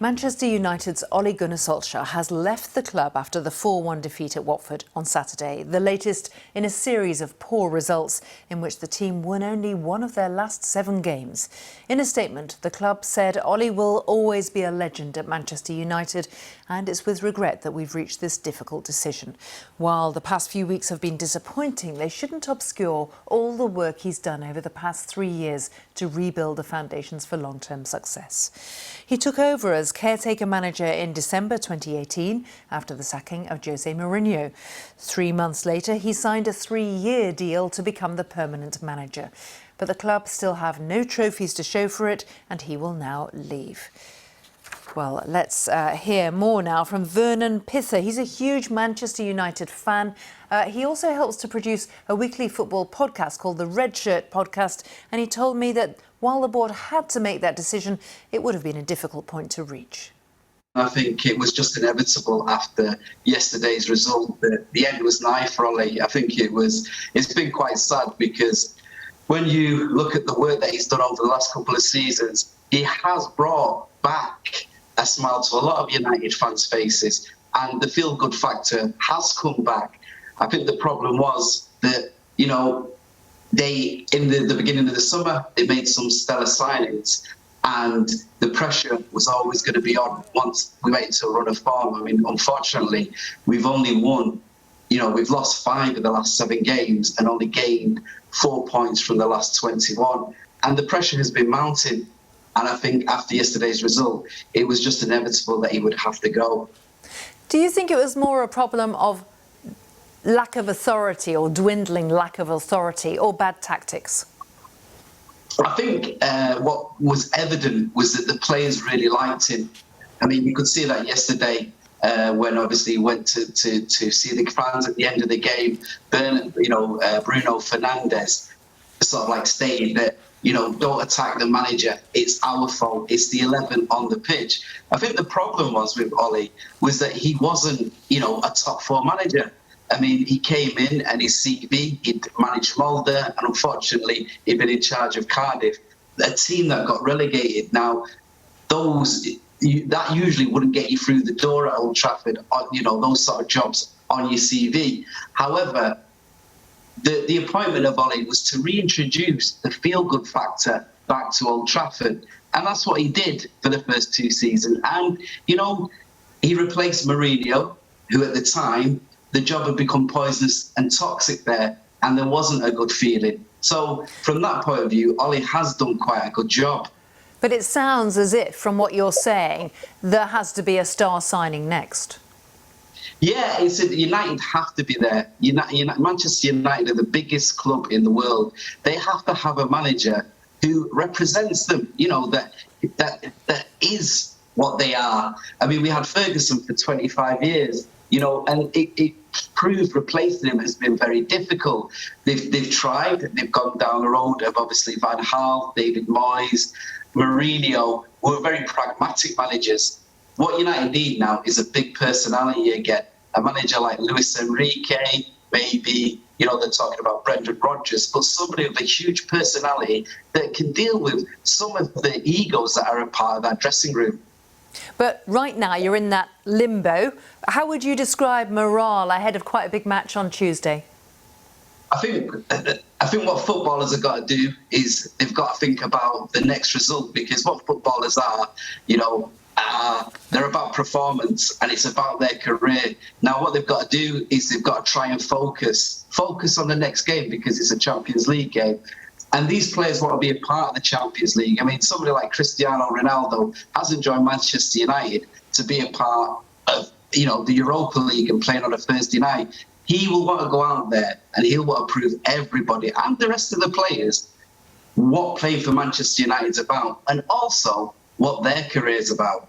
Manchester United's Ole Gunnar Solskjaer has left the club after the 4-1 defeat at Watford on Saturday, the latest in a series of poor results in which the team won only one of their last 7 games. In a statement, the club said Ole will always be a legend at Manchester United and it's with regret that we've reached this difficult decision. While the past few weeks have been disappointing, they shouldn't obscure all the work he's done over the past 3 years to rebuild the foundations for long-term success. He took over as caretaker manager in December 2018 after the sacking of Jose Mourinho. 3 months later, he signed a 3-year deal to become the permanent manager. But the club still have no trophies to show for it, and he will now leave. Well, let's hear more now from Vernon Pither. He's a huge Manchester United fan. He also helps to produce a weekly football podcast called the Red Shirt Podcast. And he told me that while the board had to make that decision, it would have been a difficult point to reach. I think it was just inevitable after yesterday's result that the end was nigh for Ole. I think it's been quite sad because when you look at the work that he's done over the last couple of seasons, he has brought back a smile to a lot of United fans' faces, and the feel-good factor has come back. I think the problem was that, they, in the beginning of the summer, they made some stellar signings, and the pressure was always going to be on once we went into a run of form. I mean, unfortunately, we've only won, we've lost 5 of the last 7 games and only gained 4 points from the last 21. And the pressure has been mounting. And I think after yesterday's result, it was just inevitable that he would have to go. Do you think it was more a problem of lack of authority or dwindling lack of authority or bad tactics? I think what was evident was that the players really liked him. I mean, you could see that yesterday when obviously he went to see the fans at the end of the game. Bruno Fernandes sort of like stated that, don't attack the manager. It's our fault. It's the 11 on the pitch. I think the problem was with Ole was that he wasn't, a top 4 manager. I mean, he came in and his CV, he'd managed Mulder, and unfortunately, he'd been in charge of Cardiff, a team that got relegated. Now, that usually wouldn't get you through the door at Old Trafford, those sort of jobs on your CV. However, the appointment of Ole was to reintroduce the feel-good factor back to Old Trafford. And that's what he did for the first 2 seasons. And, he replaced Mourinho, who at the time, the job had become poisonous and toxic there, and there wasn't a good feeling. So from that point of view, Ole has done quite a good job. But it sounds as if, from what you're saying, there has to be a star signing next. Yeah, United have to be there. Manchester United are the biggest club in the world. They have to have a manager who represents them, that is what they are. I mean, we had Ferguson for 25 years, and it proved replacing him has been very difficult. They've tried, they've gone down the road of obviously Van Gaal, David Moyes, Mourinho, were very pragmatic managers. What United need now is a big personality again. A manager like Luis Enrique, maybe, they're talking about Brendan Rodgers, but somebody with a huge personality that can deal with some of the egos that are a part of that dressing room. But right now you're in that limbo. How would you describe morale ahead of quite a big match on Tuesday? I think what footballers have got to do is they've got to think about the next result, because what footballers are, they're about performance and it's about their career. Now, what they've got to do is they've got to try and focus on the next game, because it's a Champions League game. And these players want to be a part of the Champions League. I mean, somebody like Cristiano Ronaldo hasn't joined Manchester United to be a part of, the Europa League and playing on a Thursday night. He will want to go out there and he'll want to prove everybody and the rest of the players what playing for Manchester United is about, and also what their career is about.